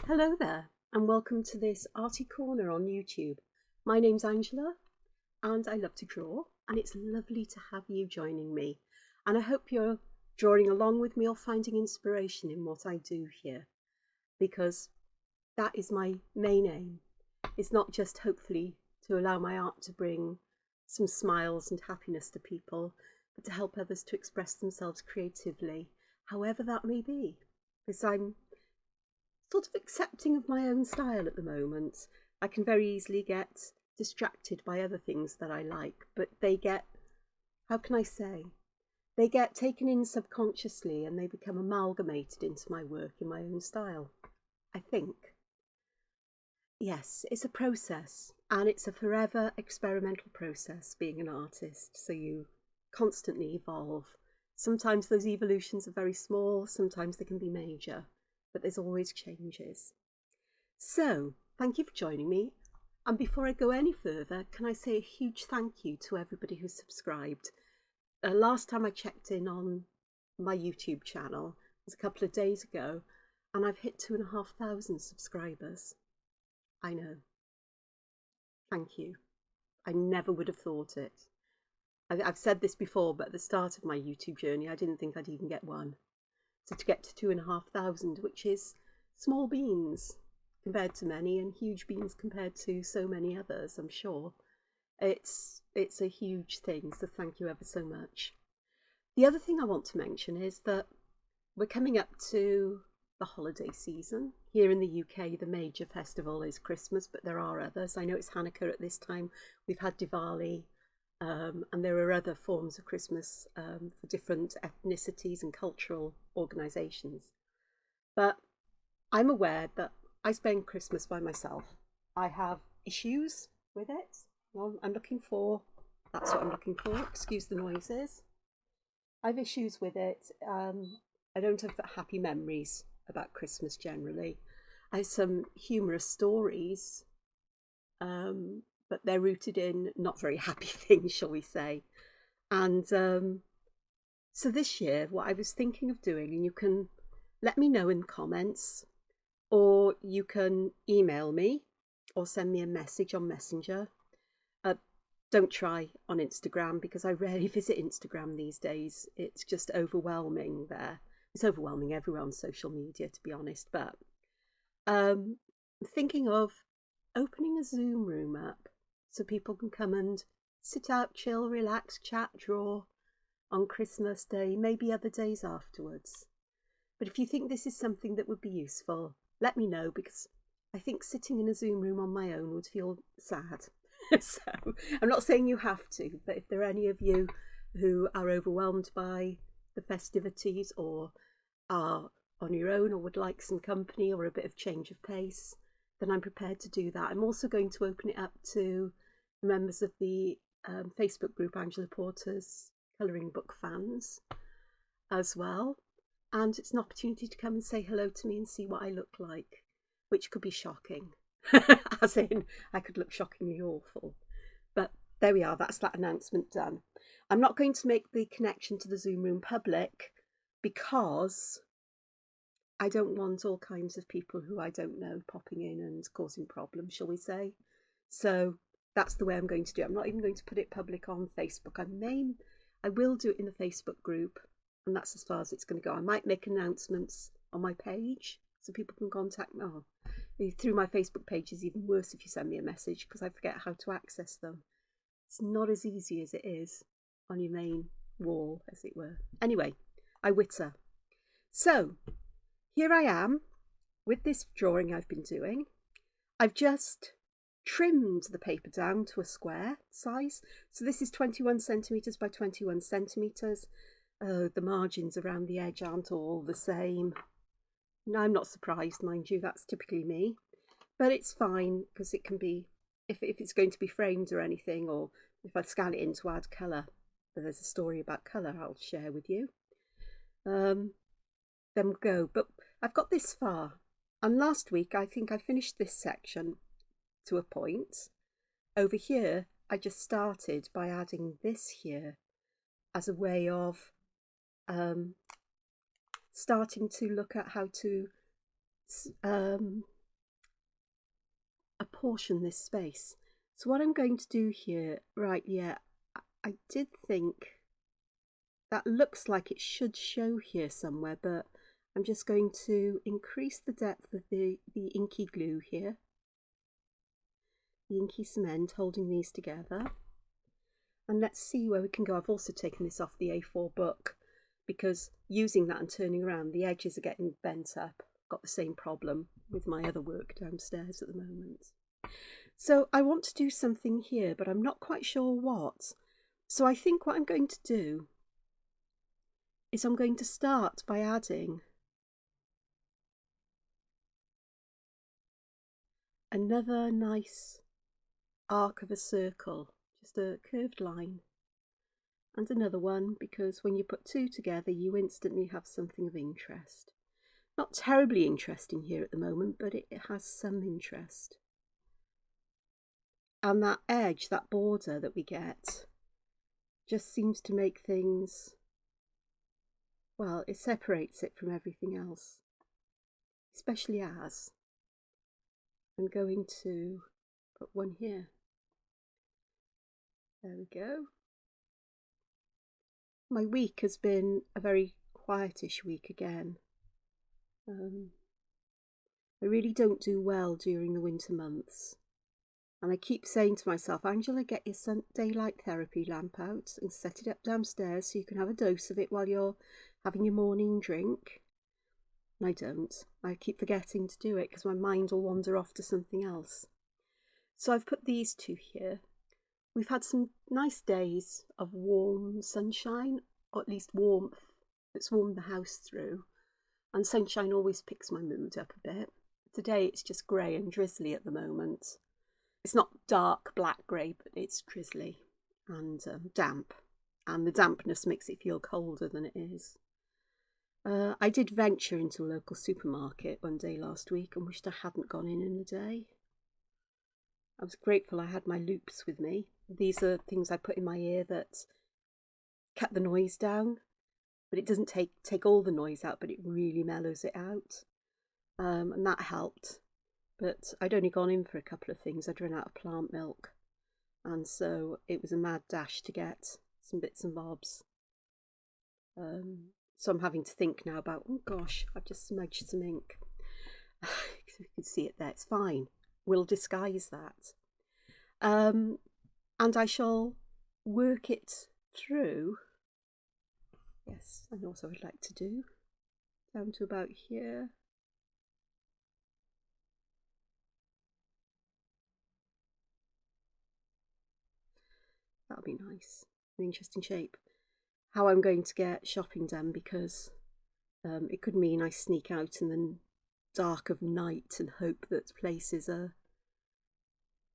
Hello there, and welcome to this Arty Corner on YouTube. My name's Angela, and I love to draw, and it's lovely to have you joining me. And I hope you're drawing along with me or finding inspiration in what I do here, because that is my main aim. It's not just hopefully to allow my art to bring some smiles and happiness to people, but to help others to express themselves creatively, however that may be. Because I'm sort of accepting of my own style at the moment. I can very easily get distracted by other things that I like, but they get, how can I say, they get taken in subconsciously and they become amalgamated into my work in my own style, I think. Yes, it's a process, and it's a forever experimental process being an artist, so you constantly evolve. Sometimes those evolutions are very small, sometimes they can be major, but there's always changes. So, thank you for joining me. And before I go any further, can I say a huge thank you to everybody who subscribed. Last time I checked in on my YouTube channel was a couple of days ago, and I've hit 2,500 subscribers. I know. Thank you. I never would have thought it. I've said this before, but at the start of my YouTube journey, I didn't think I'd even get one. So to get to 2,500, which is small beans compared to many, and huge beans compared to so many others, I'm sure. It's a huge thing, so thank you ever so much. The other thing I want to mention is that we're coming up to the holiday season. Here in the UK, the major festival is Christmas, but there are others. I know it's Hanukkah at this time. We've had Diwali. And there are other forms of Christmas for different ethnicities and cultural organisations. But I'm aware that I spend Christmas by myself. I have issues with it. Well, that's what I'm looking for, excuse the noises. I have issues with it. I don't have happy memories about Christmas generally. I have some humorous stories, but they're rooted in not very happy things, shall we say. And so this year, what I was thinking of doing, and you can let me know in the comments, or you can email me or send me a message on Messenger. Don't try on Instagram, because I rarely visit Instagram these days. It's just overwhelming there. It's overwhelming everywhere on social media, to be honest. But I'm thinking of opening a Zoom room up so people can come and sit out, chill, relax, chat, draw on Christmas Day, maybe other days afterwards. But if you think this is something that would be useful, let me know, because I think sitting in a Zoom room on my own would feel sad. So I'm not saying you have to, but if there are any of you who are overwhelmed by the festivities, or are on your own, or would like some company or a bit of change of pace, then I'm prepared to do that. I'm also going to open it up to members of the Facebook group Angela Porter's Colouring Book Fans as well. And it's an opportunity to come and say hello to me and see what I look like, which could be shocking. As in, I could look shockingly awful. But there we are, that's that announcement done. I'm not going to make the connection to the Zoom room public, because I don't want all kinds of people who I don't know popping in and causing problems, shall we say. So that's the way I'm going to do it. I'm not even going to put it public on Facebook. I will do it in the Facebook group, and that's as far as it's going to go. I might make announcements on my page so people can contact me. Oh, through my Facebook page is even worse if you send me a message, because I forget how to access them. It's not as easy as it is on your main wall, as it were. Anyway, I witter. So here I am with this drawing I've been doing. I've just trimmed the paper down to a square size. So this is 21 centimetres by 21 centimetres. The margins around the edge aren't all the same. No, I'm not surprised, mind you, that's typically me. But it's fine, because it can be, if it's going to be framed or anything, or if I scan it in to add colour, there's a story about colour I'll share with you. Then we'll go. But I've got this far. And last week, I think I finished this section to a point. Over here, I just started by adding this here as a way of starting to look at how to apportion this space. So what I'm going to do here, right, yeah, I did think that looks like it should show here somewhere, but I'm just going to increase the depth of the inky glue here, the inky cement holding these together. And let's see where we can go. I've also taken this off the A4 book because using that and turning around, the edges are getting bent up. I've got the same problem with my other work downstairs at the moment. So I want to do something here, but I'm not quite sure what. So I think what I'm going to do is I'm going to start by adding another nice arc of a circle, just a curved line, and another one, because when you put two together you instantly have something of interest. Not terribly interesting here at the moment, but it has some interest. And that edge, that border that we get, just seems to make things, well, it separates it from everything else, especially as I'm going to put one here. There we go. My week has been a very quietish week again. I really don't do well during the winter months. And I keep saying to myself, Angela, get your daylight therapy lamp out and set it up downstairs so you can have a dose of it while you're having your morning drink. And I don't. I keep forgetting to do it because my mind will wander off to something else. So I've put these two here. We've had some nice days of warm sunshine, or at least warmth that's warmed the house through. And sunshine always picks my mood up a bit. Today it's just grey and drizzly at the moment. It's not dark black grey, but it's drizzly and damp. And the dampness makes it feel colder than it is. I did venture into a local supermarket one day last week and wished I hadn't gone in the day. I was grateful I had my loops with me. These are things I put in my ear that cut the noise down, but it doesn't take all the noise out, but it really mellows it out. And that helped. But I'd only gone in for a couple of things. I'd run out of plant milk. And so it was a mad dash to get some bits and bobs. So I'm having to think now about, oh gosh, I've just smudged some ink. You can see it there, it's fine. We'll disguise that. And I shall work it through. Yes, I know what I would like to do. Down to about here. That'll be nice, an interesting shape. How I'm going to get shopping done, because it could mean I sneak out in the dark of night and hope that places are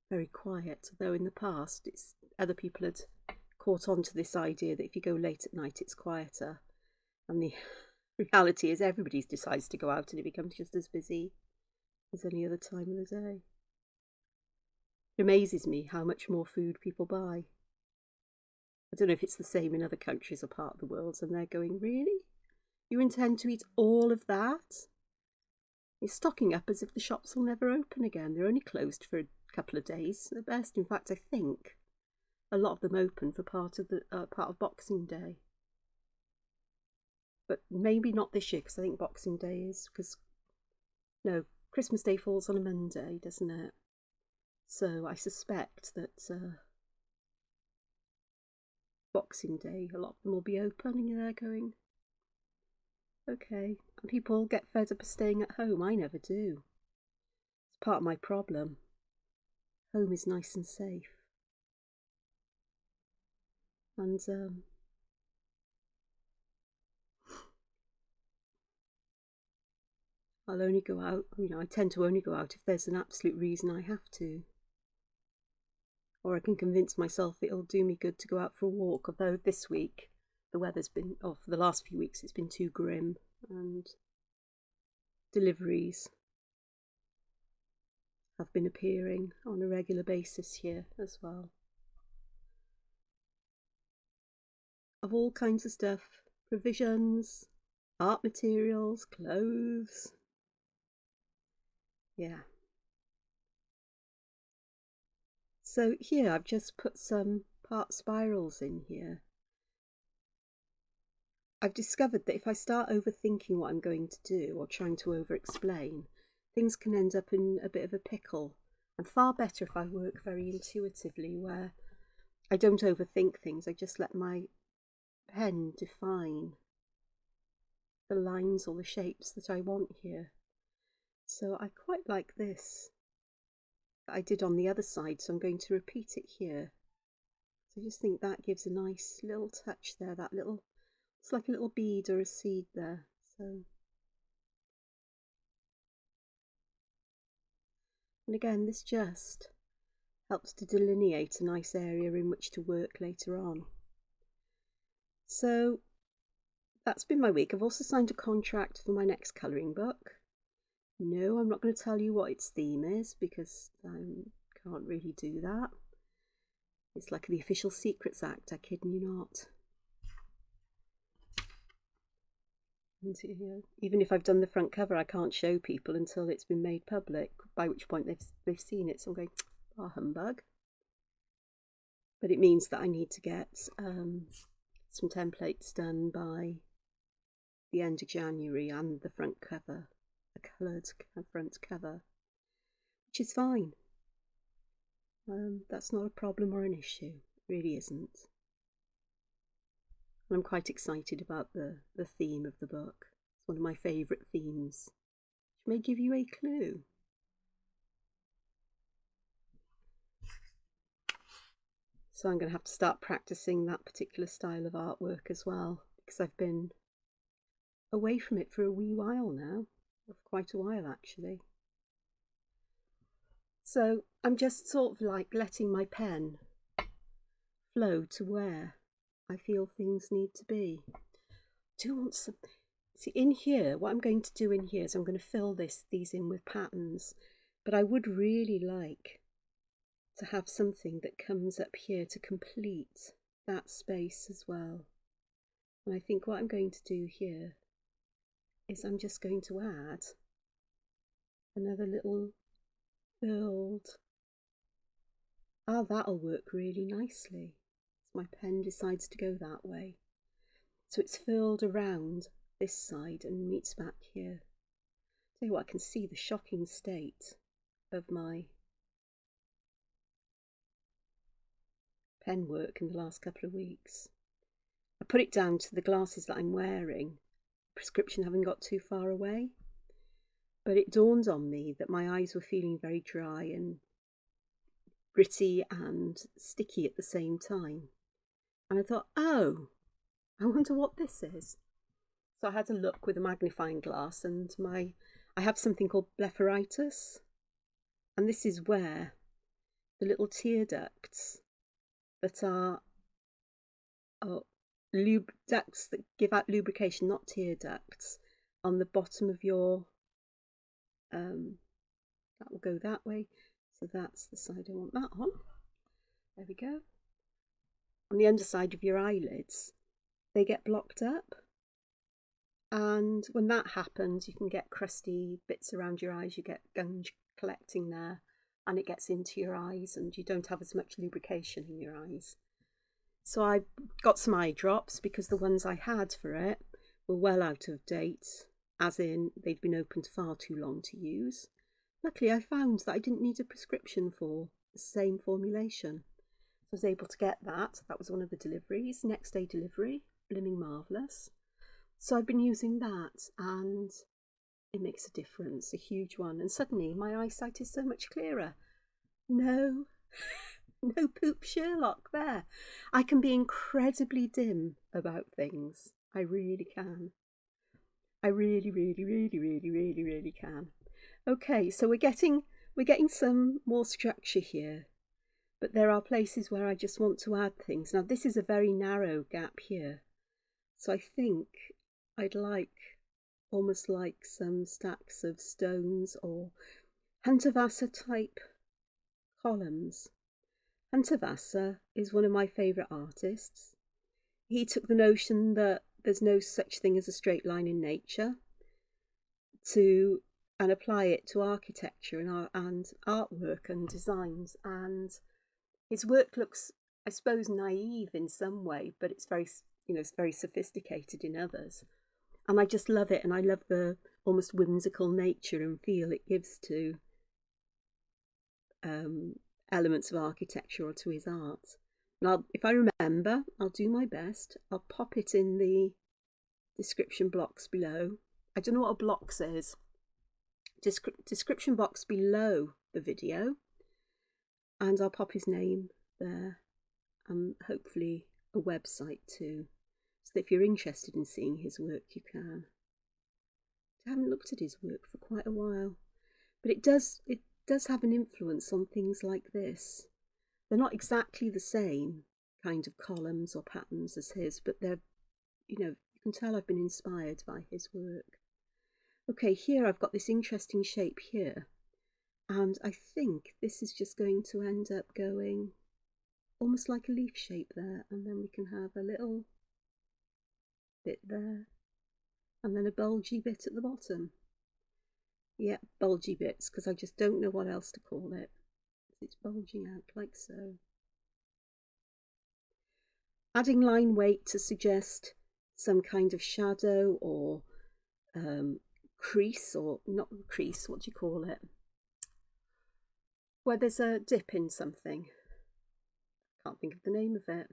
very quiet. Though in the past, other people had caught on to this idea that if you go late at night, it's quieter. And the reality is everybody decides to go out and it becomes just as busy as any other time of the day. It amazes me how much more food people buy. I don't know if it's the same in other countries or part of the world, and they're going, really? You intend to eat all of that? You're stocking up as if the shops will never open again. They're only closed for a couple of days at best. In fact, I think a lot of them open for part of Boxing Day. But maybe not this year, because I think Boxing Day is, no, Christmas Day falls on a Monday, doesn't it? So I suspect that Boxing Day, a lot of them will be open, and they're going, okay. And people get fed up of staying at home. I never do. It's part of my problem. Home is nice and safe. And I'll only go out, I tend to only go out if there's an absolute reason I have to. Or I can convince myself it'll do me good to go out for a walk, although this week the weather's been, for the last few weeks, it's been too grim, and deliveries have been appearing on a regular basis here as well. Of all kinds of stuff, provisions, art materials, clothes. Yeah. So here I've just put some part spirals in here. I've discovered that if I start overthinking what I'm going to do or trying to over-explain, things can end up in a bit of a pickle. And far better if I work very intuitively, where I don't overthink things, I just let my pen define the lines or the shapes that I want here. So I quite like this that I did on the other side, so I'm going to repeat it here. So I just think that gives a nice little touch there, that little, it's like a little bead or a seed there. So, and again, this just helps to delineate a nice area in which to work later on. So that's been my week. I've also signed a contract for my next colouring book. No, I'm not going to tell you what its theme is because I can't really do that. It's like the Official Secrets Act, I kid you not. And, even if I've done the front cover, I can't show people until it's been made public, by which point they've seen it. So I'm going, ah, humbug. But it means that I need to get some templates done by the end of January and the front cover, a coloured front cover, which is fine. That's not a problem or an issue, it really isn't. And I'm quite excited about the theme of the book. It's one of my favourite themes, which may give you a clue. So I'm going to have to start practicing that particular style of artwork as well, because I've been away from it for a wee while now, for quite a while actually. So I'm just sort of like letting my pen flow to where I feel things need to be. I do want some, see in here, what I'm going to do in here is I'm going to fill these in with patterns, but I would really like to have something that comes up here to complete that space as well. And I think what I'm going to do here is I'm just going to add another little build. Ah, that'll work really nicely. So my pen decides to go that way. So it's filled around this side and meets back here. Tell you what, I can see the shocking state of my pen work in the last couple of weeks. I put it down to the glasses that I'm wearing, prescription having got too far away. But it dawned on me that my eyes were feeling very dry and gritty and sticky at the same time. And I thought, oh, I wonder what this is. So I had a look with a magnifying glass, and I have something called blepharitis. And this is where the little tear ducts that are ducts that give out lubrication, not tear ducts, on the bottom of your that will go that way, so that's the side I want that on. There we go. On the underside of your eyelids, they get blocked up, and when that happens you can get crusty bits around your eyes, you get gunge collecting there and it gets into your eyes and you don't have as much lubrication in your eyes. So I got some eye drops because the ones I had for it were well out of date, as in they'd been opened far too long to use. Luckily I found that I didn't need a prescription for the same formulation. So I was able to get that. That was one of the deliveries, next day delivery, blooming marvellous. So I've been using that and it makes a difference, a huge one. And suddenly my eyesight is so much clearer. No, no poop Sherlock there. I can be incredibly dim about things. I really can. I really, really, really, really, really, really can. Okay, so we're getting some more structure here, but there are places where I just want to add things. Now this is a very narrow gap here, so I think I'd like almost like some stacks of stones or Huntavasa type columns. Huntavasa is one of my favourite artists. He took the notion that there's no such thing as a straight line in nature and apply it to architecture and artwork and designs, and His work looks, I suppose, naive in some way, but it's very, it's very sophisticated in others. And I just love it, and I love the almost whimsical nature and feel it gives to elements of architecture or to his art. And if I remember, I'll do my best. I'll pop it in the description blocks below. I don't know what a blocks is. Description box below the video, and I'll pop his name there, and hopefully a website too, so that if you're interested in seeing his work, you can. I haven't looked at his work for quite a while, but it does have an influence on things like this. They're not exactly the same kind of columns or patterns as his, but they're, you can tell I've been inspired by his work. Okay, here I've got this interesting shape here, and I think this is just going to end up going almost like a leaf shape there, and then we can have a little bit there, and then a bulgy bit at the bottom. Yeah, bulgy bits, because I just don't know what else to call it. It's bulging out like so. Adding line weight to suggest some kind of shadow or crease, or not crease, what do you call it? Where there's a dip in something. Can't think of the name of it.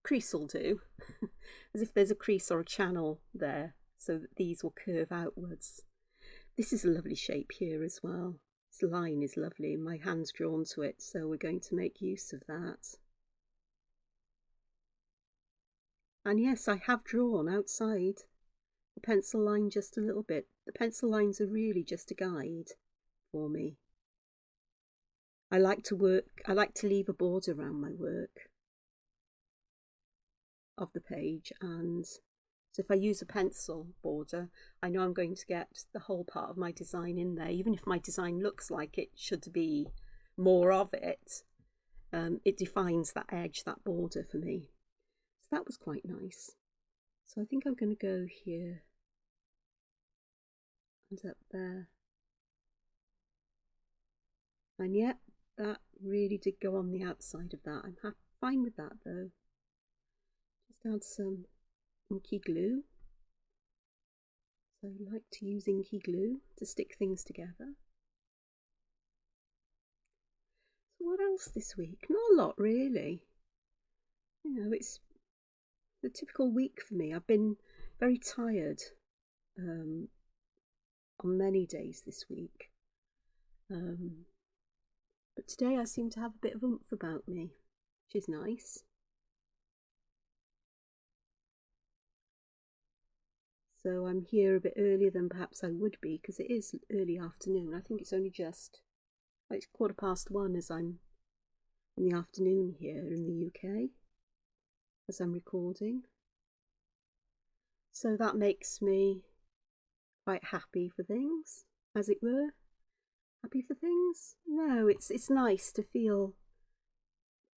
Crease will do. As if there's a crease or a channel there, so that these will curve outwards. This is a lovely shape here as well. This line is lovely, and my hand's drawn to it, so we're going to make use of that. And yes, I have drawn outside the pencil line just a little bit. The pencil lines are really just a guide for me. I like to leave a border around my work of the page, and so if I use a pencil border, I know I'm going to get the whole part of my design in there, even if my design looks like it should be more of it. It defines that edge, that border for me. So that was quite nice. So I think I'm going to go here and up there. And yep, that really did go on the outside of that. I'm fine with that though. Just add some inky glue. So I like to use inky glue to stick things together. So what else this week? Not a lot really. It's the typical week for me. I've been very tired on many days this week. But today I seem to have a bit of oomph about me, which is nice. So I'm here a bit earlier than perhaps I would be, because it is early afternoon. I think it's only just, it's 1:15 as I'm in the afternoon here in the UK, as I'm recording. So that makes me quite happy for things, as it were. Happy for things? No, it's nice to feel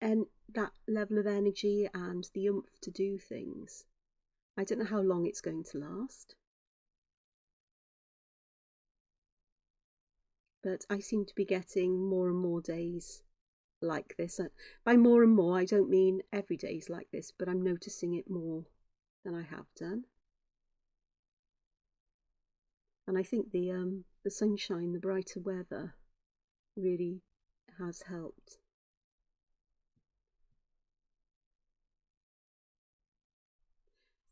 that level of energy and the oomph to do things. I don't know how long it's going to last, but I seem to be getting more and more days like this. By more and more, I don't mean every day's like this, but I'm noticing it more than I have done. And I think the sunshine, the brighter weather, really has helped.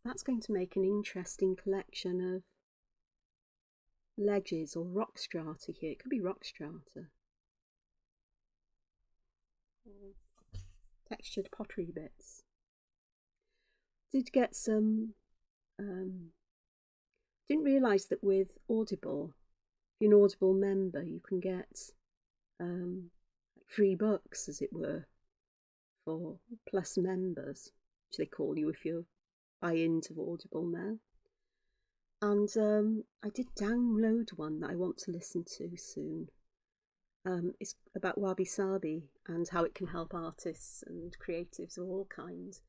That's going to make an interesting collection of ledges or rock strata here. It could be rock strata. Textured pottery bits. Did get some, didn't realise that with Audible, if you're an Audible member, you can get free books, as it were, for Plus members, which they call you if you buy into Audible now. And I did download one that I want to listen to soon. It's about wabi-sabi and how it can help artists and creatives of all kinds.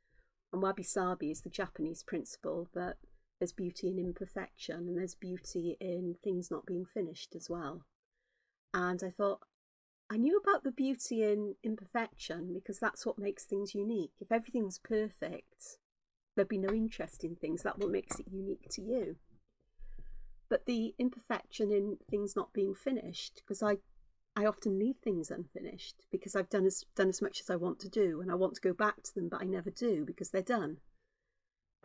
And wabi-sabi is the Japanese principle that there's beauty in imperfection, and there's beauty in things not being finished as well. And I thought, I knew about the beauty in imperfection because that's what makes things unique. If everything was perfect, there'd be no interest in things. That's what makes it unique to you. But the imperfection in things not being finished, because I often leave things unfinished because I've done as much as I want to do, and I want to go back to them, but I never do because they're done.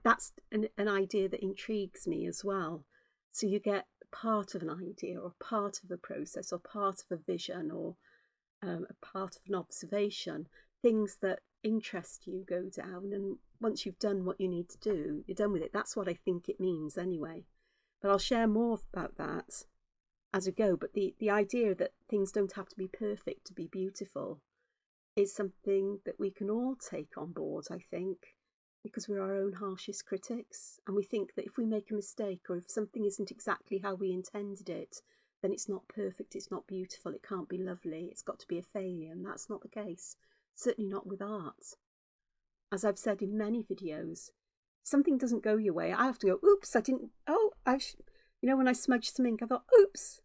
That's an idea that intrigues me as well. So you get part of an idea or part of a process or part of a vision or a part of an observation. Things that interest you go down, and once you've done what you need to do, you're done with it. That's what I think it means anyway. But I'll share more about that as we go. But the idea that things don't have to be perfect to be beautiful is something that we can all take on board, I think, because we're our own harshest critics. And we think that if we make a mistake or if something isn't exactly how we intended it, then it's not perfect, it's not beautiful, it can't be lovely, it's got to be a failure. And that's not the case, certainly not with art. As I've said in many videos, if something doesn't go your way, I have to go, oops, I didn't, when I smudged some ink, I thought, oops,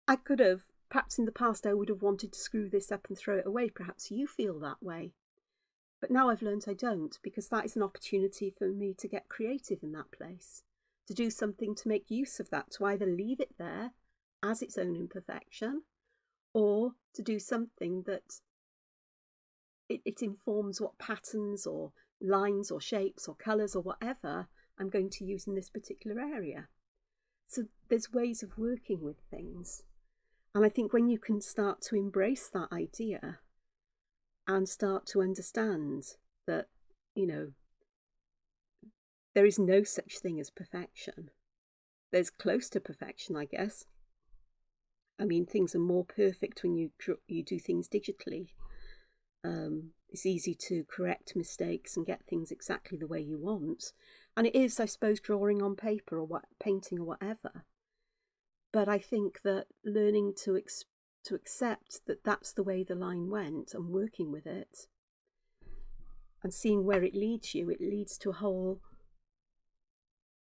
I could have, perhaps in the past I would have wanted to screw this up and throw it away. Perhaps you feel that way. But now I've learned I don't, because that is an opportunity for me to get creative in that place, to do something to make use of that, to either leave it there as its own imperfection, or to do something that it informs what patterns or lines or shapes or colours or whatever I'm going to use in this particular area. So there's ways of working with things. And I think when you can start to embrace that idea and start to understand that, there is no such thing as perfection. There's close to perfection, I guess. I mean, things are more perfect when you do things digitally. It's easy to correct mistakes and get things exactly the way you want. And it is, I suppose, drawing on paper or painting or whatever. But I think that learning to accept that that's the way the line went and working with it and seeing where it leads you, it leads to a whole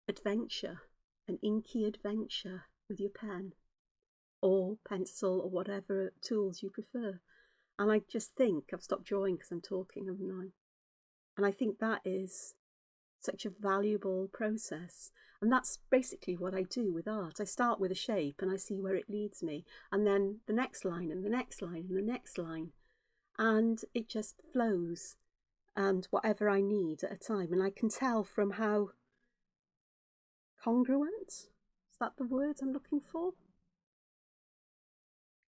adventure, an inky adventure with your pen or pencil or whatever tools you prefer. And I just think, I've stopped drawing because I'm talking, haven't I? And I think that is such a valuable process. And that's basically what I do with art. I start with a shape and I see where it leads me, and then the next line and the next line and the next line, and it just flows, and whatever I need at a time. And I can tell from how congruent, is that the word I'm looking for?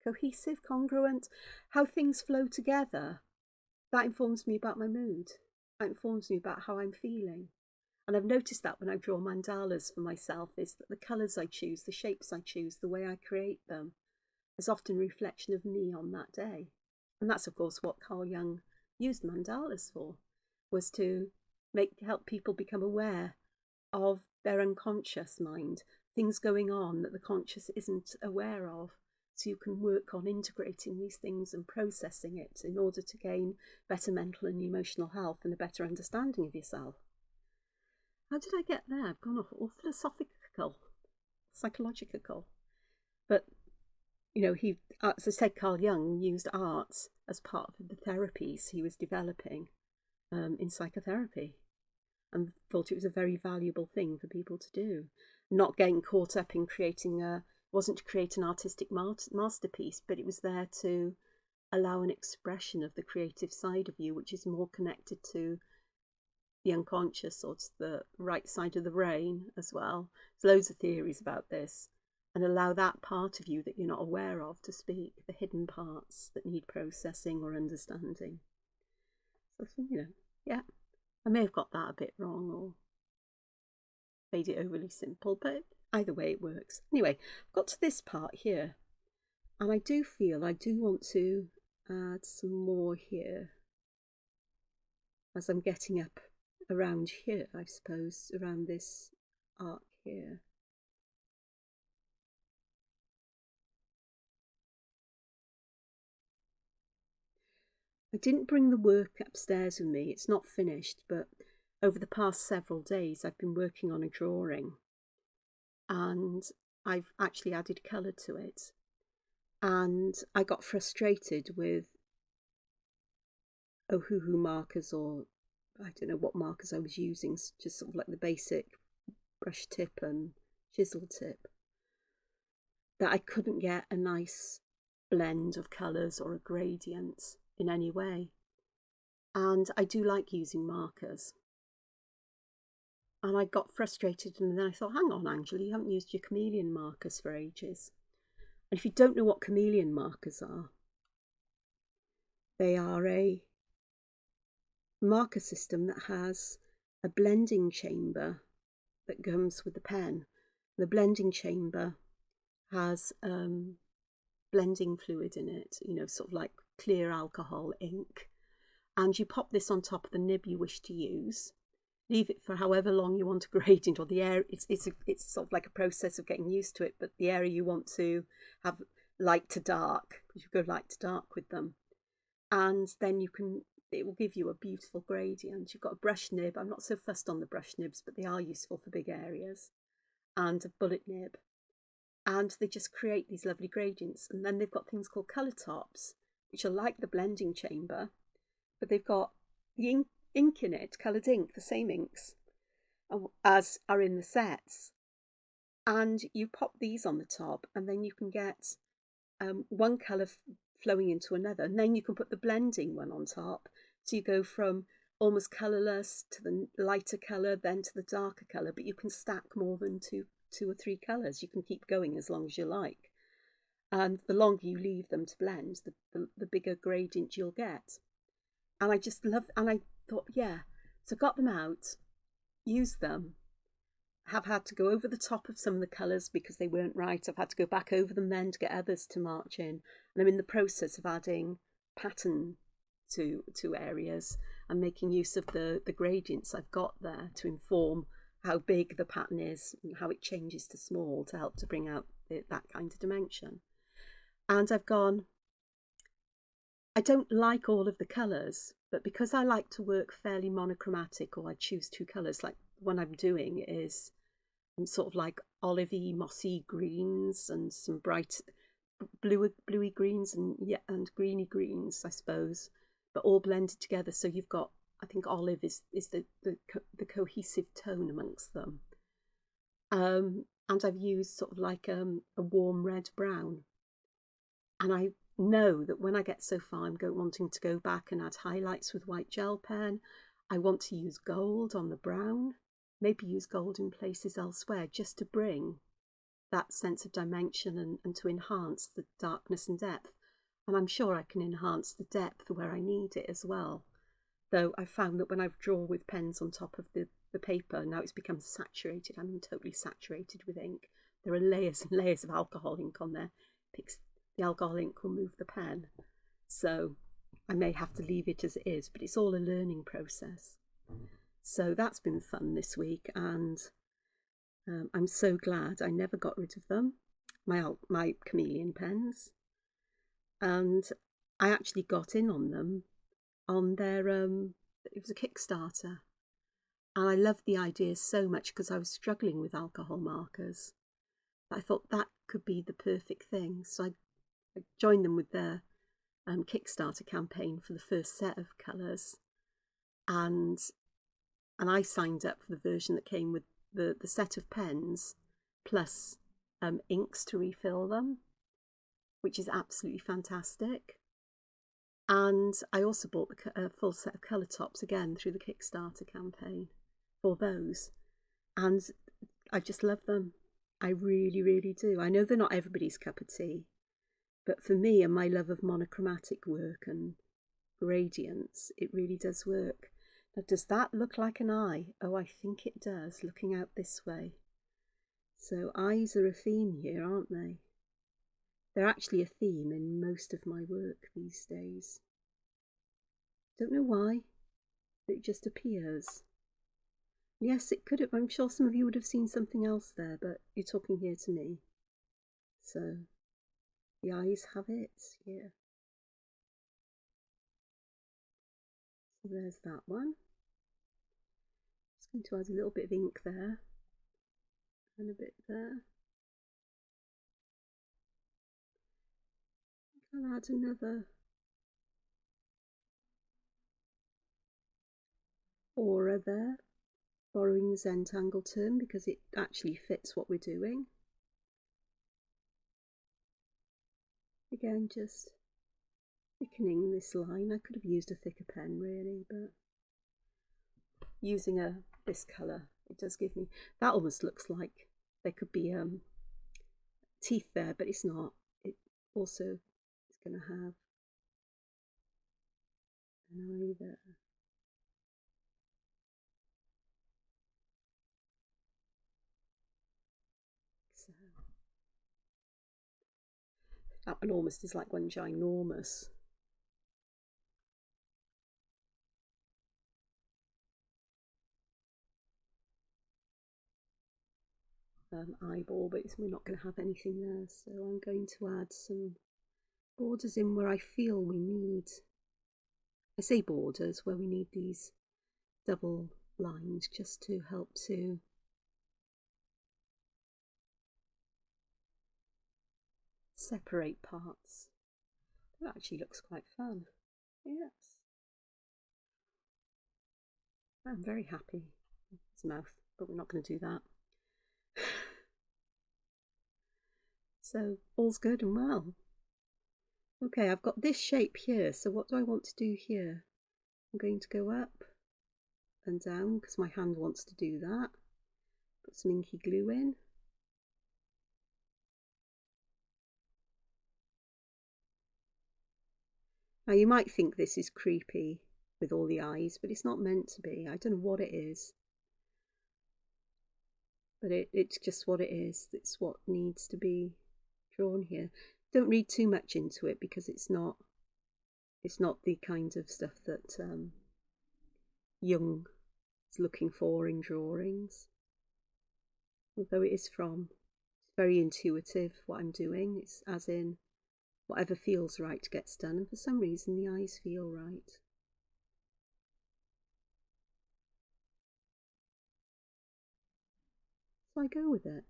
Cohesive, congruent, how things flow together. That informs me about my mood. That informs me about how I'm feeling. And I've noticed that when I draw mandalas for myself, is that the colours I choose, the shapes I choose, the way I create them, is often a reflection of me on that day. And that's, of course, what Carl Jung used mandalas for, was to help people become aware of their unconscious mind, things going on that the conscious isn't aware of. So you can work on integrating these things and processing it in order to gain better mental and emotional health and a better understanding of yourself. How did I get there? I've gone off all philosophical, psychological. But, he, as I said, Carl Jung used art as part of the therapies he was developing in psychotherapy, and thought it was a very valuable thing for people to do. Not getting caught up in wasn't to create an artistic masterpiece, but it was there to allow an expression of the creative side of you, which is more connected to the unconscious, or to the right side of the brain as well. There's loads of theories about this, and allow that part of you that you're not aware of to speak, the hidden parts that need processing or understanding. So, yeah, I may have got that a bit wrong or made it overly simple, but either way it works. Anyway, I've got to this part here, and I do feel I do want to add some more here as I'm getting up around here, I suppose, around this arc here. I didn't bring the work upstairs with me. It's not finished, but over the past several days I've been working on a drawing, and I've actually added colour to it. And I got frustrated with Ohuhu markers, or I don't know what markers I was using, just sort of like the basic brush tip and chisel tip, that I couldn't get a nice blend of colours or a gradient in any way. And I do like using markers. And I got frustrated, and then I thought, hang on, Angela, you haven't used your chameleon markers for ages. And if you don't know what chameleon markers are, they are a marker system that has a blending chamber that comes with the pen. The blending chamber has blending fluid in it, you know, sort of like clear alcohol ink. And you pop this on top of the nib you wish to use. Leave it for however long you want a gradient, or the area. It's sort of like a process of getting used to it, but the area you want to have light to dark, because you go light to dark with them. And then it will give you a beautiful gradient. You've got a brush nib. I'm not so fussed on the brush nibs, but they are useful for big areas. And a bullet nib. And they just create these lovely gradients. And then they've got things called colour tops, which are like the blending chamber, but they've got the ink in it, coloured ink, the same inks as are in the sets. And you pop these on the top, and then you can get one colour flowing into another, and then you can put the blending one on top. So you go from almost colourless to the lighter colour, then to the darker colour, but you can stack more than two or three colours. You can keep going as long as you like. And the longer you leave them to blend, the bigger gradient you'll get. And I just loved, and I thought, yeah. So got them out, used them, have had to go over the top of some of the colours because they weren't right. I've had to go back over them then to get others to march in. And I'm in the process of adding pattern to areas and making use of the gradients I've got there to inform how big the pattern is and how it changes to small to help to bring out that kind of dimension. And I've gone, I don't like all of the colours, but because I like to work fairly monochromatic, or I choose two colours, like the one I'm doing is sort of like olivey, mossy greens and some bright bluey greens and greeny greens, I suppose, but all blended together. So you've got, I think olive is the cohesive tone amongst them. And I've used sort of like a warm red brown. And I know that when I get so far, I'm wanting to go back and add highlights with white gel pen. I want to use gold on the brown, maybe use gold in places elsewhere, just to bring that sense of dimension and to enhance the darkness and depth. And I'm sure I can enhance the depth where I need it as well. Though I found that when I draw with pens on top of the paper, now it's become saturated. I mean, totally saturated with ink. There are layers and layers of alcohol ink on there. The alcohol ink will move the pen. So I may have to leave it as it is, but it's all a learning process. So that's been fun this week, and I'm so glad I never got rid of them, my chameleon pens. And I actually got in on them on their, it was a Kickstarter. And I loved the idea so much because I was struggling with alcohol markers. I thought that could be the perfect thing. So I joined them with their Kickstarter campaign for the first set of colours. And I signed up for the version that came with the set of pens plus inks to refill them, which is absolutely fantastic. And I also bought the full set of colour tops again through the Kickstarter campaign for those. And I just love them. I really, really do. I know they're not everybody's cup of tea, but for me and my love of monochromatic work and gradients, it really does work. Now, does that look like an eye? Oh, I think it does, looking out this way. So eyes are a theme here, aren't they? They're actually a theme in most of my work these days. Don't know why, but it just appears. Yes, it could have. I'm sure some of you would have seen something else there, but you're talking here to me. So the eyes have it, yeah. So there's that one. Just going to add a little bit of ink there and a bit there. I'll add another aura there, borrowing the Entangled term because it actually fits what we're doing. Again, just thickening this line. I could have used a thicker pen really, but using this colour, it does give me, that almost looks like there could be teeth there, but it's not. It also is going to have an eye there. So that one almost is like one ginormous. Eyeball, but we're not going to have anything there, so I'm going to add some borders in where I feel we need, I say borders, where we need these double lines just to help to separate parts. That actually looks quite fun. Yes, I'm very happy. His mouth, but we're not going to do that. So all's good and well. Okay, I've got this shape here, so what do I want to do here? I'm going to go up and down because my hand wants to do that. Put some inky glue in. Now you might think this is creepy with all the eyes, but it's not meant to be. I don't know what it is, but it's just what it is. It's what needs to be drawn here. Don't read too much into it because it's not the kind of stuff that Jung is looking for in drawings. Although it is it's very intuitive what I'm doing. It's as in whatever feels right gets done, and for some reason the eyes feel right. So I go with it.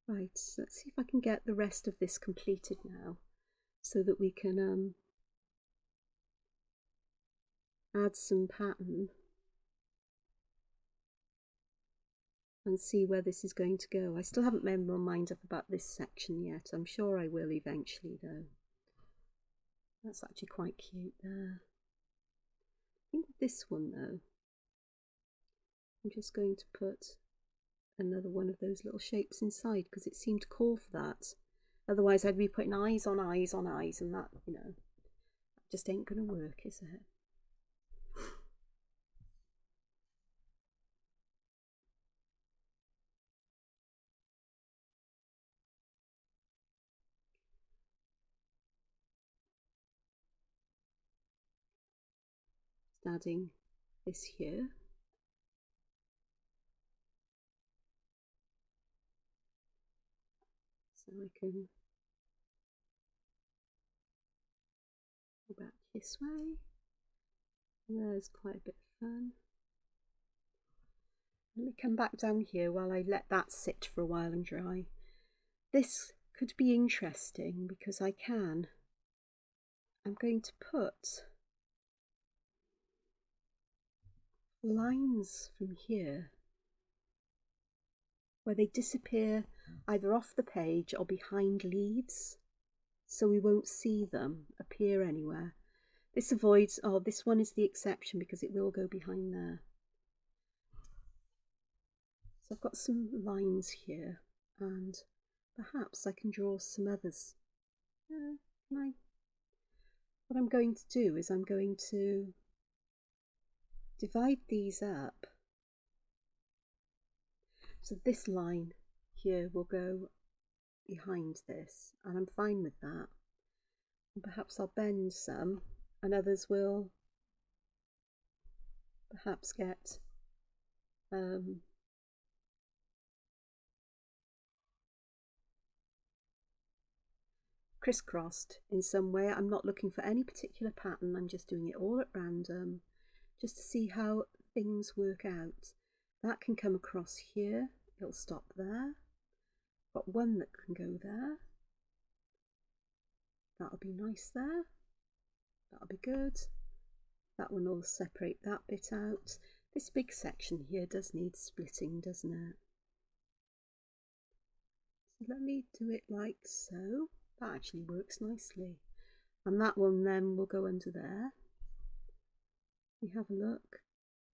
Right, so let's see if I can get the rest of this completed now so that we can add some pattern and see where this is going to go. I still haven't made my mind up about this section yet. I'm sure I will eventually though. That's actually quite cute there. I think this one though, I'm just going to put another one of those little shapes inside because it seemed to call for that. Otherwise I'd be putting eyes on eyes on eyes, and that, you know, just ain't gonna work, is it? Just adding this here. So I can go back this way. There's quite a bit of fun. Let me come back down here while I let that sit for a while and dry. This could be interesting because I'm going to put lines from here where they disappear either off the page or behind leaves, so we won't see them appear anywhere. This avoids, oh, this one is the exception because it will go behind there. So I've got some lines here, and perhaps I can draw some others. What I'm going to do is I'm going to divide these up. So this line here will go behind this, and I'm fine with that. And perhaps I'll bend some, and others will perhaps get crisscrossed in some way. I'm not looking for any particular pattern, I'm just doing it all at random just to see how things work out. That can come across here, it'll stop there, Got one that can go there. That'll be nice there. That'll be good. That one will separate that bit out. This big section here does need splitting, doesn't it? So let me do it like so. That actually works nicely. And that one then will go under there. We have a look.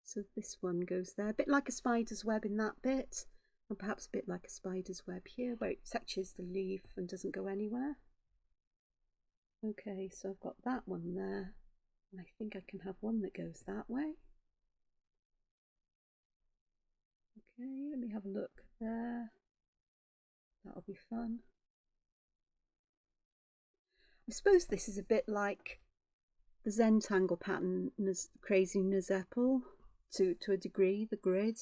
So this one goes there, a bit like a spider's web in that bit, and perhaps a bit like a spider's web here, where it touches the leaf and doesn't go anywhere. Okay, so I've got that one there, and I think I can have one that goes that way. Okay, let me have a look there. That'll be fun. I suppose this is a bit like the Zentangle pattern, Crazy Nazeppel, to a degree, the grid,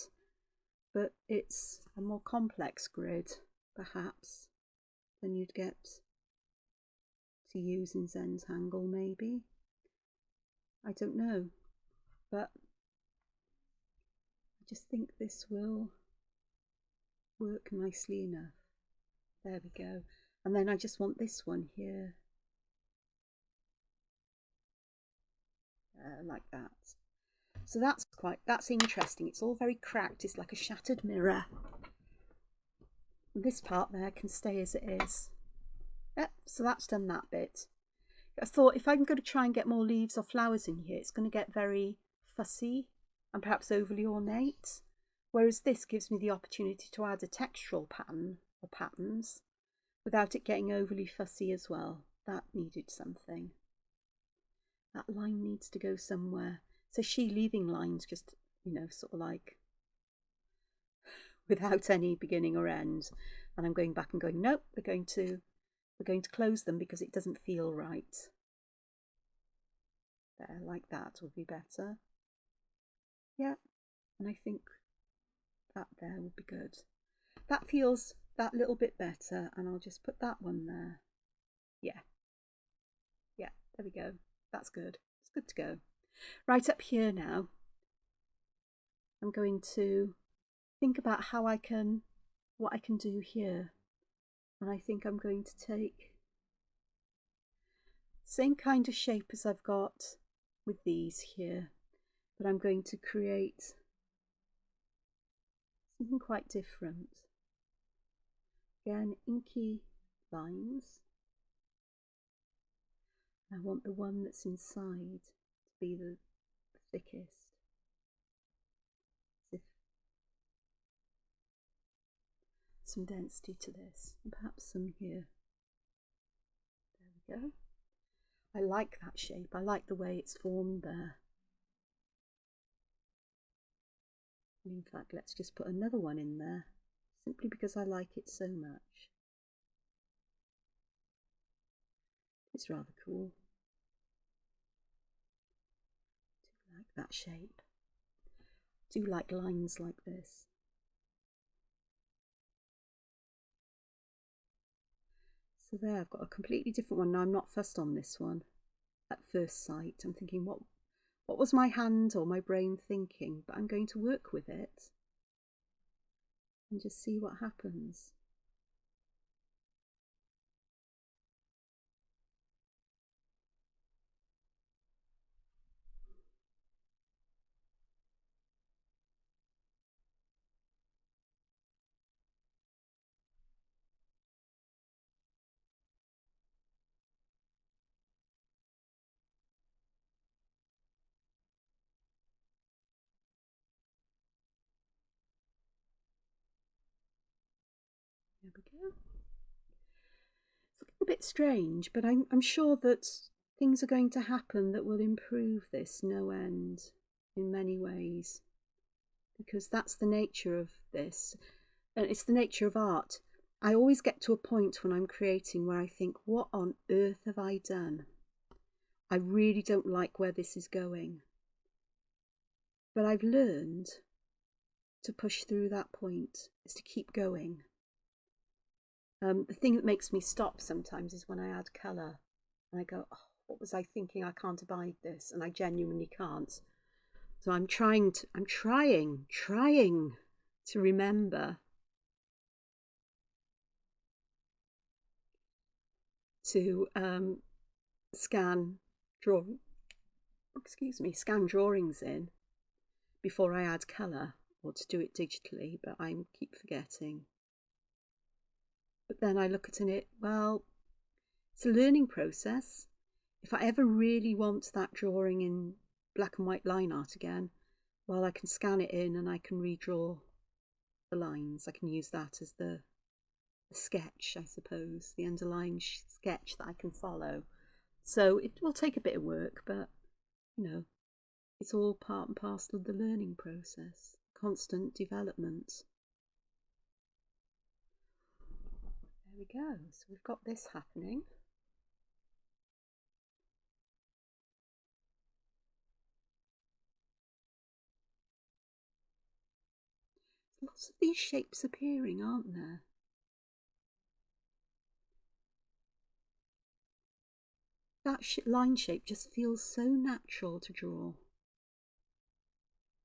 but it's a more complex grid, perhaps, than you'd get to use in Zentangle, maybe. I don't know, but I just think this will work nicely enough. There we go. And then I just want this one here. Like that. So that's interesting. It's all very cracked. It's like a shattered mirror. And this part there can stay as it is. Yep, so that's done that bit. I thought if I'm going to try and get more leaves or flowers in here, it's going to get very fussy and perhaps overly ornate. Whereas this gives me the opportunity to add a textural pattern or patterns without it getting overly fussy as well. That needed something. That line needs to go somewhere. So she leaving lines, just, you know, sort of like without any beginning or end. And I'm going back and going, nope, we're going to close them because it doesn't feel right. There, like that would be better. Yeah, and I think that there would be good. That feels that little bit better, and I'll just put that one there. Yeah, there we go. That's good. It's good to go. Right up here now, I'm going to think about what I can do here. And I think I'm going to take the same kind of shape as I've got with these here, but I'm going to create something quite different. Again, inky lines. I want the one that's inside to be the thickest. As if some density to this, and perhaps some here. There we go. I like that shape. I like the way it's formed there. And in fact, let's just put another one in there, simply because I like it so much. It's rather cool. I do like that shape. I do like lines like this. So there, I've got a completely different one. Now I'm not fussed on this one at first sight. I'm thinking, what was my hand or my brain thinking? But I'm going to work with it and just see what happens. There we go. It's looking a bit strange, but I'm sure that things are going to happen that will improve this no end in many ways, because that's the nature of this, and it's the nature of art. I always get to a point when I'm creating where I think, what on earth have I done? I really don't like where this is going. But I've learned to push through that point, is to keep going. The thing that makes me stop sometimes is when I add colour and I go, oh, what was I thinking? I can't abide this, and I genuinely can't. So I'm trying to remember to scan drawings in before I add colour, or to do it digitally, but I keep forgetting. But then I look at it, well, it's a learning process. If I ever really want that drawing in black and white line art again, well, I can scan it in and I can redraw the lines. I can use that as the sketch, I suppose, the underlying sketch that I can follow. So it will take a bit of work, but, you know, it's all part and parcel of the learning process, constant development. There we go. So we've got this happening. Lots of these shapes appearing, aren't there? That line shape just feels so natural to draw.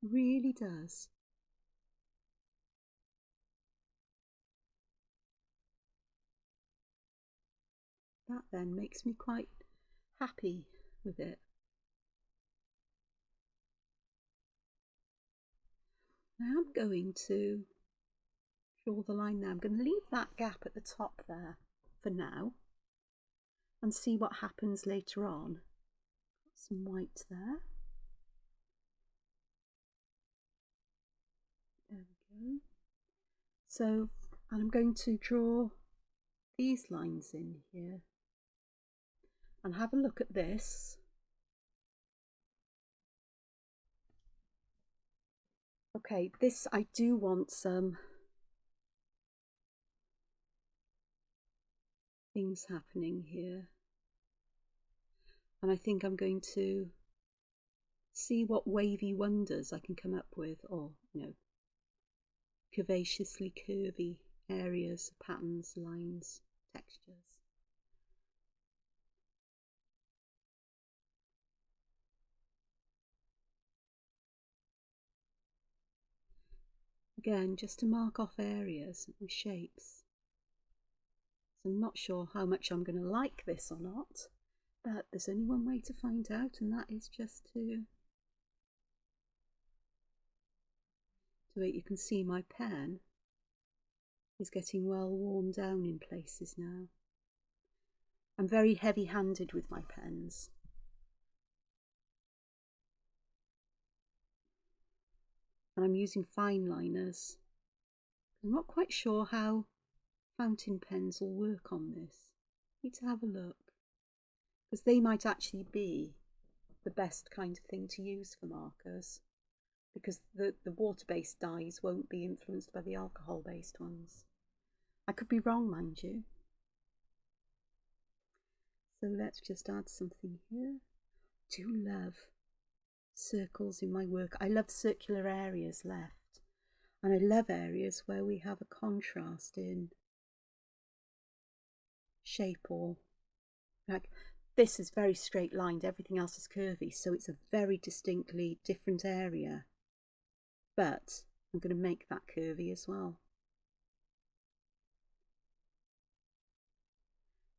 Really does. That then makes me quite happy with it. Now I'm going to draw the line there. I'm going to leave that gap at the top there for now and see what happens later on. Got some white there. There we go. So, and I'm going to draw these lines in here and have a look at this. Okay, this, I do want some things happening here. And I think I'm going to see what wavy wonders I can come up with, or, you know, curvaceously curvy areas, patterns, lines, textures. Again, just to mark off areas with shapes. So I'm not sure how much I'm going to like this or not, but there's only one way to find out, and that is just to wait. You can see my pen is getting well worn down in places now. I'm very heavy-handed with my pens. And I'm using fine liners. I'm not quite sure how fountain pens will work on this. I need to have a look, because they might actually be the best kind of thing to use for markers, because the water-based dyes won't be influenced by the alcohol-based ones. I could be wrong, mind you. So let's just add something here. I do love circles in my work. I love circular areas left, and I love areas where we have a contrast in shape, or like this is very straight lined, everything else is curvy, so it's a very distinctly different area, but I'm going to make that curvy as well.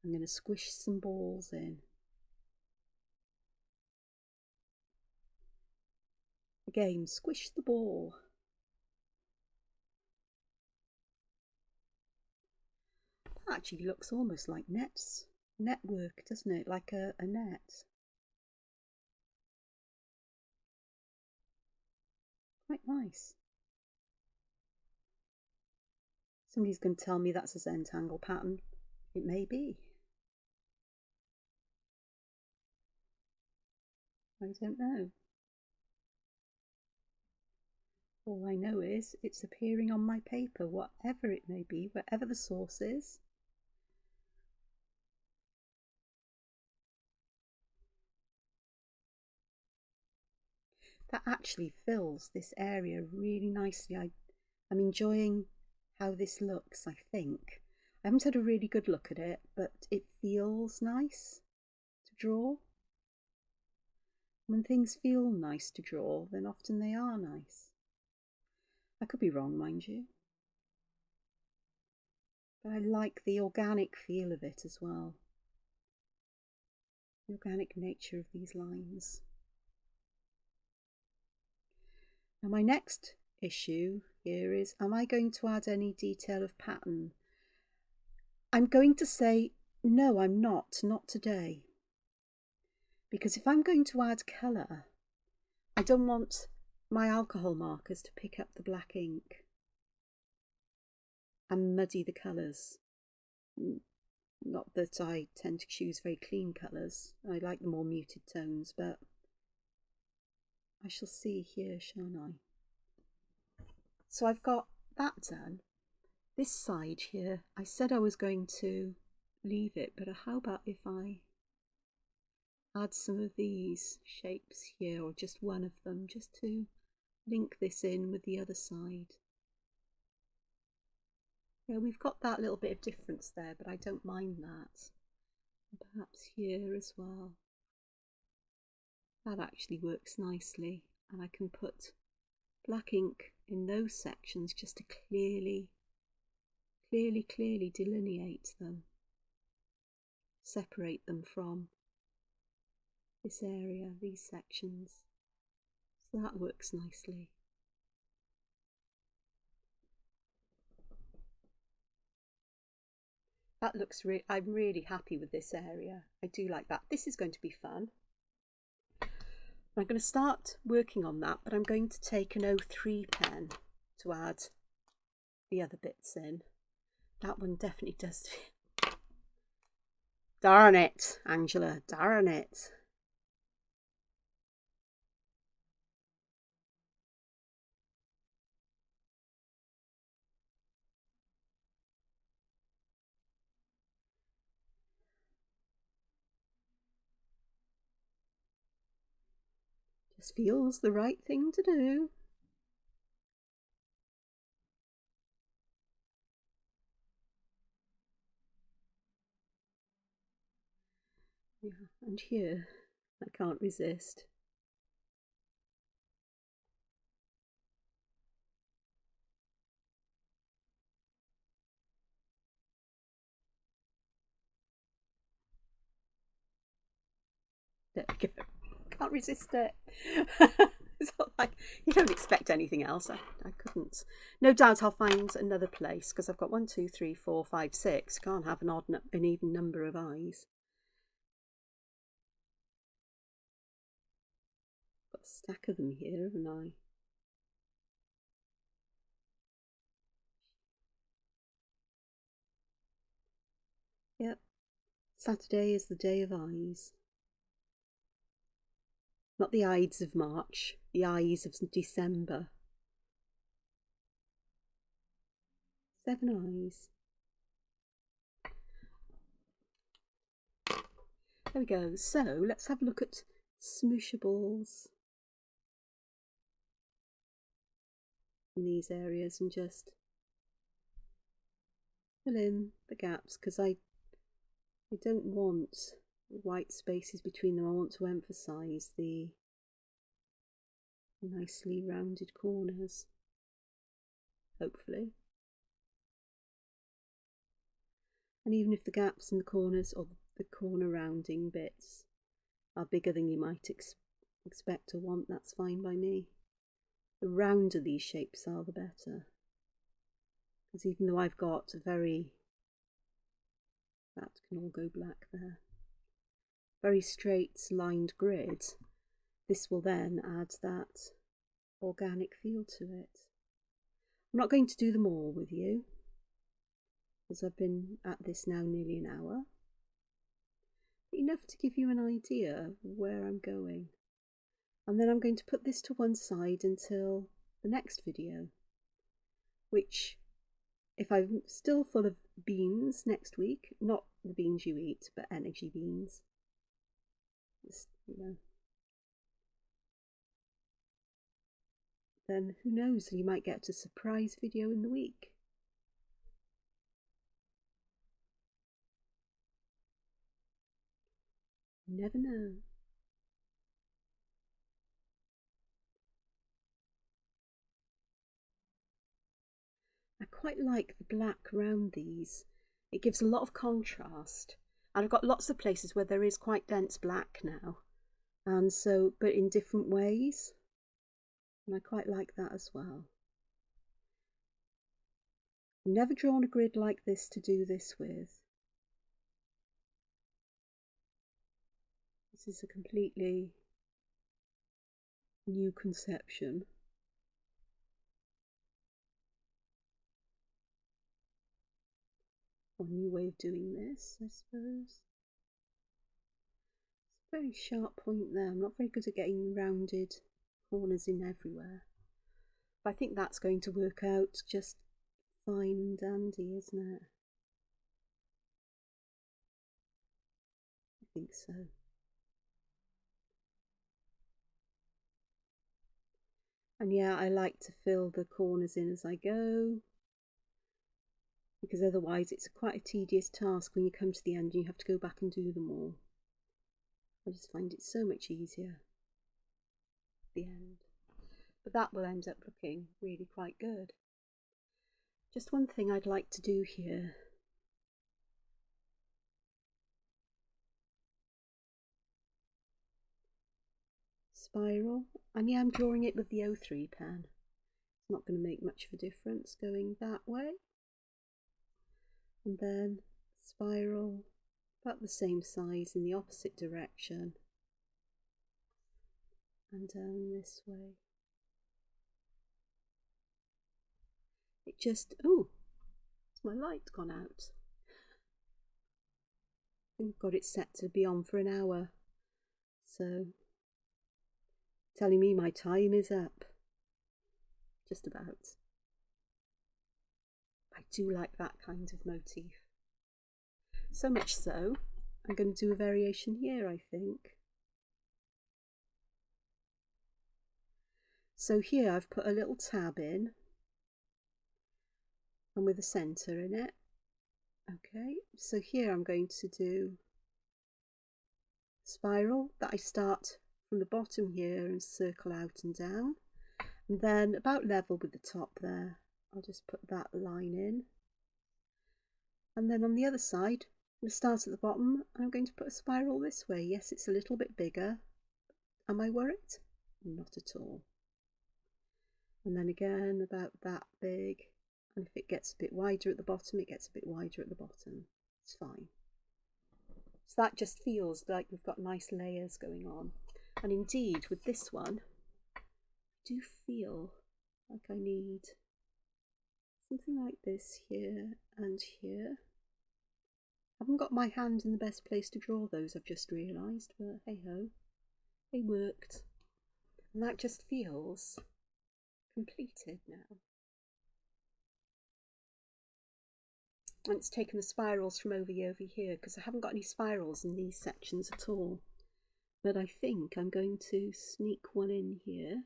I'm going to squish some balls in. Again, squish the ball. That actually looks almost like network, doesn't it? Like a net. Quite nice. Somebody's going to tell me that's a Zentangle pattern. It may be. I don't know. All I know is it's appearing on my paper, whatever it may be, wherever the source is. That actually fills this area really nicely. I'm enjoying how this looks, I think. I haven't had a really good look at it, but it feels nice to draw. When things feel nice to draw, then often they are nice. I could be wrong, mind you. But I like the organic feel of it as well. the organic nature of these lines. Now my next issue here is, am I going to add any detail of pattern? I'm going to say, no, I'm not today. Because if I'm going to add colour, I don't want my alcohol markers to pick up the black ink and muddy the colours. Not that I tend to choose very clean colours. I like the more muted tones, but I shall see here, shan't I? So I've got that done. This side here, I said I was going to leave it, but how about if I add some of these shapes here, or just one of them, just to link this in with the other side. Yeah, we've got that little bit of difference there, but I don't mind that. And perhaps here as well. That actually works nicely, and I can put black ink in those sections just to clearly delineate them, separate them from this area, these sections. So that works nicely. That looks I'm really happy with this area. I do like that. This is going to be fun. I'm going to start working on that, but I'm going to take an 03 pen to add the other bits in. That one definitely does. Darn it, Angela, darn it. Just feels the right thing to do. Yeah, and here, I can't resist. There we go. Can't resist it. It's not like you don't expect anything else. I couldn't. No doubt I'll find another place, because I've got 1, 2, 3, 4, 5, 6. Can't have an even number of eyes. Got a stack of them here, haven't I? Yep. Saturday is the day of eyes. Not the Ides of March, the eyes of December. 7 eyes. There we go. So let's have a look at smooshables in these areas and just fill in the gaps, because I don't want white spaces between them. I want to emphasize the nicely rounded corners, hopefully. And even if the gaps in the corners or the corner rounding bits are bigger than you might expect or want, that's fine by me. The rounder these shapes are, the better. Because even though I've got a very, that can all go black there, very straight lined grid, this will then add that organic feel to it. I'm not going to do them all with you, because I've been at this now nearly an hour. But enough to give you an idea of where I'm going. And then I'm going to put this to one side until the next video, which, if I'm still full of beans next week, not the beans you eat, but energy beans, just, you know, then who knows, you might get a surprise video in the week. You never know. I quite like the black around these. It gives a lot of contrast. And I've got lots of places where there is quite dense black now, and so, but in different ways, and I quite like that as well. I've never drawn a grid like this to do this with. This is a completely new conception. Or new way of doing this, I suppose. It's a very sharp point there. I'm not very good at getting rounded corners in everywhere. But I think that's going to work out just fine and dandy, isn't it? I think so. And yeah, I like to fill the corners in as I go, because otherwise it's quite a tedious task when you come to the end and you have to go back and do them all. I just find it so much easier at the end. But that will end up looking really quite good. Just one thing I'd like to do here. Spiral, and yeah, I'm drawing it with the O3 pen. It's not going to make much of a difference going that way. And then spiral about the same size in the opposite direction and down this way. It just, oh, has my light gone out? I think I've got it set to be on for an hour, so telling me my time is up. Just about. I do like that kind of motif. So much so, I'm going to do a variation here, I think. So here I've put a little tab in, and with a centre in it. Okay, so here I'm going to do spiral that I start from the bottom here and circle out and down, and then about level with the top there, I'll just put that line in. And then on the other side, I'm going to start at the bottom and I'm going to put a spiral this way. Yes, it's a little bit bigger. Am I worried? Not at all. And then again about that big, and if it gets a bit wider at the bottom, it gets a bit wider at the bottom. It's fine. So that just feels like we've got nice layers going on. And indeed with this one, I do feel like I need something like this here and here. I haven't got my hand in the best place to draw those, I've just realised, but hey ho, they worked. And that just feels completed now. And it's taken the spirals from over here because I haven't got any spirals in these sections at all. But I think I'm going to sneak one in here.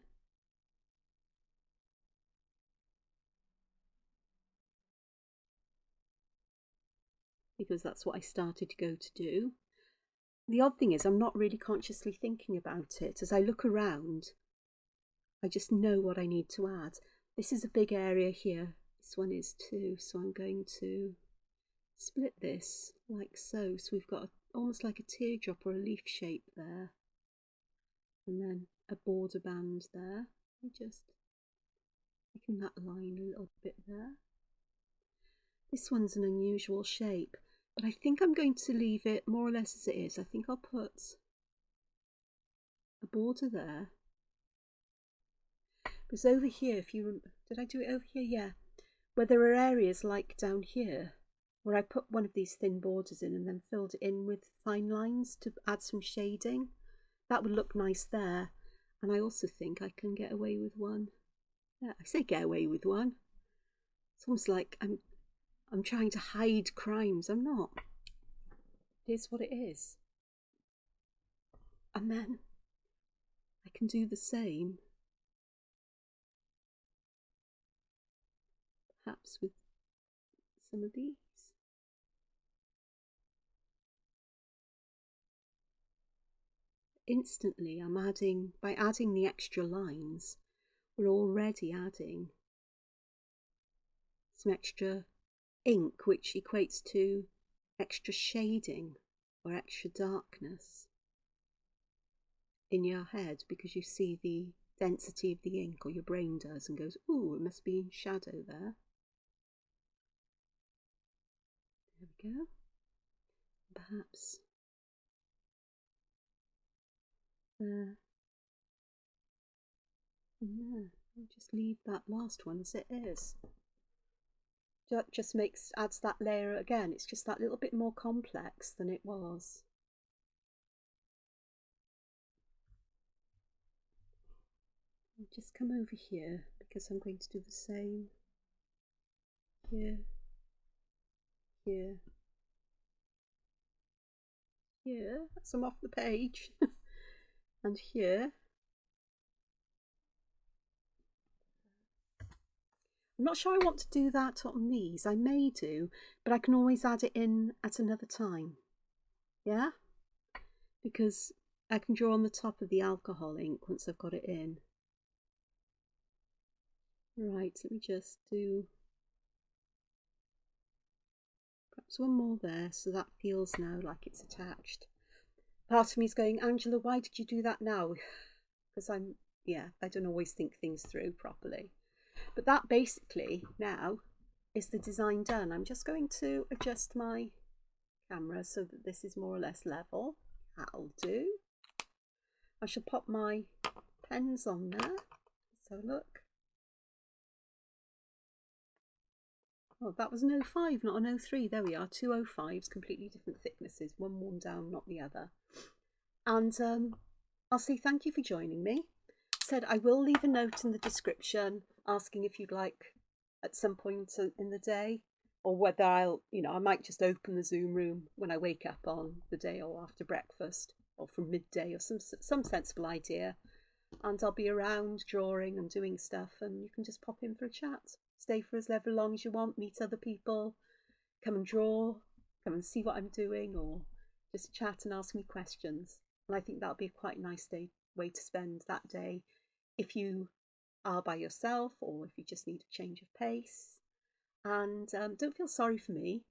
Because that's what I started to go to do. The odd thing is I'm not really consciously thinking about it. As I look around, I just know what I need to add. This is a big area here. This one is too, so I'm going to split this like so. So we've got almost like a teardrop or a leaf shape there. And then a border band there. I'm just making that line a little bit there. This one's an unusual shape, but I think I'm going to leave it more or less as it is. I think I'll put a border there. Because over here, if you did I do it over here? Yeah. Where there are areas like down here, where I put one of these thin borders in and then filled it in with fine lines to add some shading. That would look nice there. And I also think I can get away with one. Yeah, I say get away with one. It's almost like I'm trying to hide crimes. I'm not. It is what it is. And then I can do the same. Perhaps with some of these. Instantly I'm adding, by adding the extra lines, we're already adding some extra ink, which equates to extra shading or extra darkness in your head because you see the density of the ink, or your brain does, and goes, ooh, it must be in shadow there. There we go. Perhaps there. Yeah, I'll just leave that last one as it is. That just adds that layer again. It's just that little bit more complex than it was. I'll just come over here because I'm going to do the same here, here, here. That's them off the page. And here. I'm not sure I want to do that on these. I may do, but I can always add it in at another time. Yeah? Because I can draw on the top of the alcohol ink once I've got it in. Right, let me just do perhaps one more there, so that feels now like it's attached. Part of me is going, Angela, why did you do that now? Because I don't always think things through properly. But that basically now is the design done. I'm just going to adjust my camera so that this is more or less level. That'll do. I shall pop my pens on there. So look. Oh, that was an 05, not an 03. There we are, 2 05s, completely different thicknesses, one worn down, not the other. And I'll say thank you for joining me. Said I will leave a note in the description asking if you'd like at some point in the day, or whether I might just open the Zoom room when I wake up on the day or after breakfast or from midday, or some sensible idea. And I'll be around drawing and doing stuff, and you can just pop in for a chat. Stay for as long as you want, meet other people, come and draw, come and see what I'm doing, or just chat and ask me questions. And I think that'll be a quite nice way to spend that day if you are by yourself, or if you just need a change of pace. And don't feel sorry for me,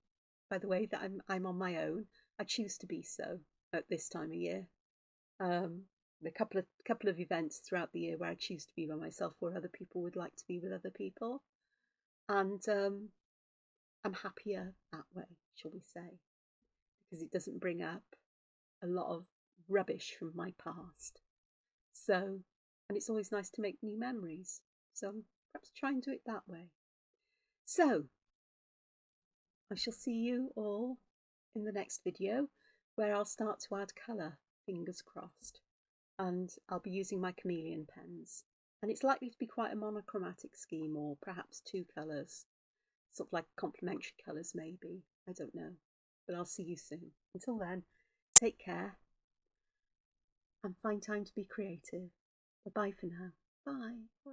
by the way, that I'm on my own. I choose to be so at this time of year. A couple of events throughout the year where I choose to be by myself, where other people would like to be with other people, and I'm happier that way, shall we say, because it doesn't bring up a lot of rubbish from my past. So, and it's always nice to make new memories. So perhaps try and do it that way. So I shall see you all in the next video, where I'll start to add colour, fingers crossed. And I'll be using my chameleon pens. And it's likely to be quite a monochromatic scheme, or perhaps 2 colours, sort of like complementary colours maybe, I don't know. But I'll see you soon. Until then, take care and find time to be creative. Bye-bye for now. Bye.